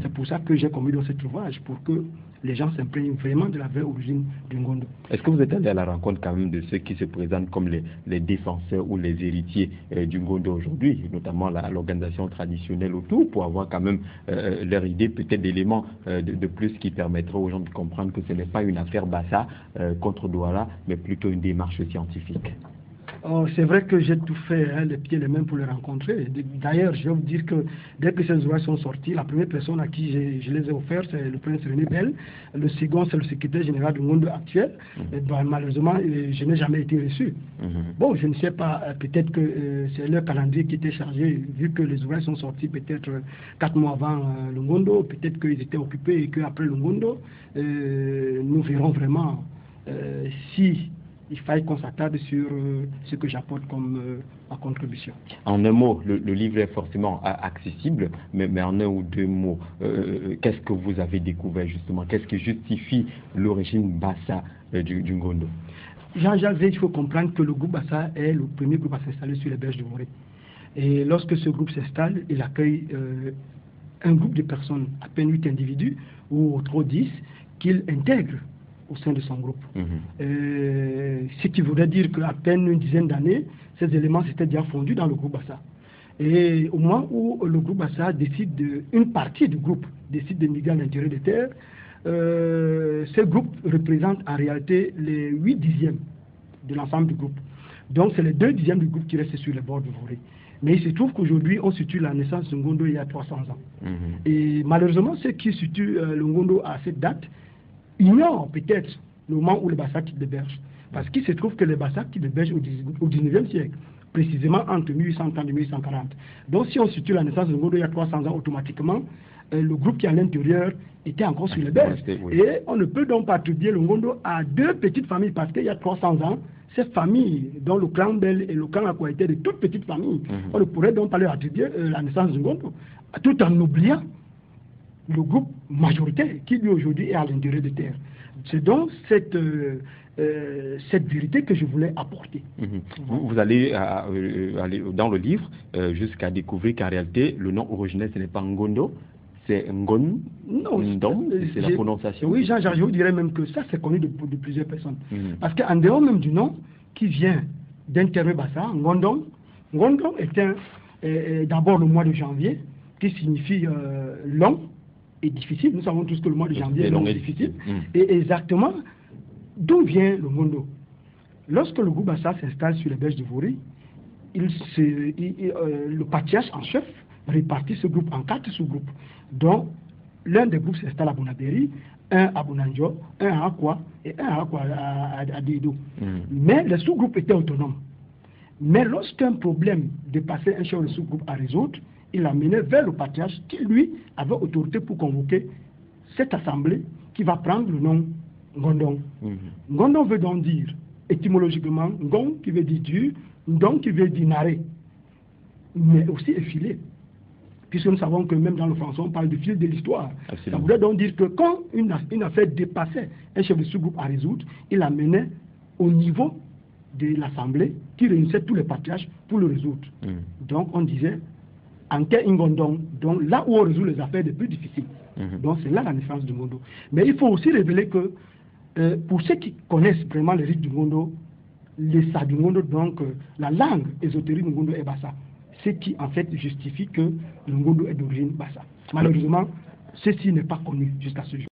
C'est pour ça que j'ai commis dans cet ouvrage, pour que les gens s'imprègnent vraiment de la vraie origine du Ngondo. Est-ce que vous êtes allé à la rencontre quand même de ceux qui se présentent comme les défenseurs ou les héritiers du Ngondo aujourd'hui, notamment l'organisation traditionnelle autour, pour avoir quand même leur idée, peut-être d'éléments de plus qui permettraient aux gens de comprendre que ce n'est pas une affaire Bassa contre Douala, mais plutôt une démarche scientifique? Oh, c'est vrai que j'ai tout fait, hein, les pieds et les mains pour les rencontrer. D'ailleurs, je vais vous dire que dès que ces ouvrages sont sortis, la première personne à qui je les ai offerts, c'est le prince René Bell. Le second, c'est le secrétaire général du Ngondo actuel. Et ben, malheureusement, je n'ai jamais été reçu. Bon, je ne sais pas, peut-être que c'est leur calendrier qui était chargé, vu que les ouvrages sont sortis peut-être 4 mois avant le Ngondo. Peut-être qu'ils étaient occupés et qu'après le Ngondo, nous verrons vraiment si il faille qu'on s'attarde sur ce que j'apporte comme ma contribution. En un mot, le livre est forcément accessible, mais en un ou deux mots, qu'est-ce que vous avez découvert justement? Qu'est-ce qui justifie l'origine Bassa du Ngondo? Jean-Jacques, il faut comprendre que le groupe Bassa est le premier groupe à s'installer sur les berges de Morée. Et lorsque ce groupe s'installe, il accueille un groupe de personnes, à peine 8 individus, ou trop 10, qu'il intègre au sein de son groupe. Ce qui voudrait dire qu'à peine une dizaine d'années, ces éléments s'étaient déjà fondus dans le groupe Bassa. Et au moment où le groupe Bassa une partie du groupe décide de migrer à l'intérieur des terres, ce groupe représente en réalité les 8 dixièmes de l'ensemble du groupe. Donc c'est les 2 dixièmes du groupe qui restent sur les bords du Voré. Mais il se trouve qu'aujourd'hui, on situe la naissance du Ngondo il y a 300 ans. Et malheureusement, ceux qui situent le Ngondo à cette date ignorent peut-être le moment où le Bassa quitte les berges. Parce qu'il se trouve que les Bassa quittent les berges au 19e siècle, précisément entre 1830 et 1840. Donc si on situe la naissance de Ngondo il y a 300 ans, automatiquement, le groupe qui est à l'intérieur était encore sur les berges. Et on ne peut donc pas attribuer le Ngondo à 2 petites familles, parce qu'il y a 300 ans, ces familles, dont le clan Bel et le clan Akwa étaient de toutes petites familles, on ne pourrait donc pas leur attribuer la naissance du Ngondo, tout en oubliant le groupe majoritaire qui lui aujourd'hui est à l'intérieur des terres. C'est donc cette vérité que je voulais apporter. Vous allez aller dans le livre jusqu'à découvrir qu'en réalité le nom originel ce n'est pas Ngondo, c'est Ngon. Ndom, c'est la prononciation. Oui, Jean-Jacques, je vous dirais même que ça c'est connu de plusieurs personnes. Parce qu'en dehors même du nom qui vient d'un terme Bassa, Ngondong est d'abord le mois de janvier qui signifie long et difficile. Nous savons tous que le mois de janvier est long et difficile. Et exactement, d'où vient le Ngondo? Lorsque le groupe Bassa s'installe sur les berges de Voré, le patriarche en chef répartit ce groupe en 4 sous-groupes, dont l'un des groupes s'installe à Bonaberi, un à Bonanjo, un à Akwa et un à Akwa à Dedo. Mais les sous-groupes étaient autonomes. Mais lorsqu'un problème dépassait un chef de sous-groupe à résoudre, il l'amenait vers le patriarche qui, lui, avait autorité pour convoquer cette assemblée qui va prendre le nom Ngondong. Ngondong veut donc dire, étymologiquement, Ngong qui veut dire dur, Ndong qui veut dire narré, mais aussi effilé. Puisque nous savons que même dans le français, on parle du fil de l'histoire. Ça voudrait donc dire que quand une affaire dépassait un chef de sous-groupe à résoudre, il l'amenait au niveau de l'assemblée qui réunissait tous les patriarches pour le résoudre. Donc on disait Anke Ngondong, donc là où on résout les affaires les plus difficiles. Donc c'est là la naissance du Ngondo. Mais il faut aussi révéler que pour ceux qui connaissent vraiment les rites du Ngondo, les sa du Ngondo, donc la langue ésotérique du Ngondo est Bassa. Ce qui en fait justifie que le Ngondo est d'origine Bassa. Malheureusement, ceci n'est pas connu jusqu'à ce jour.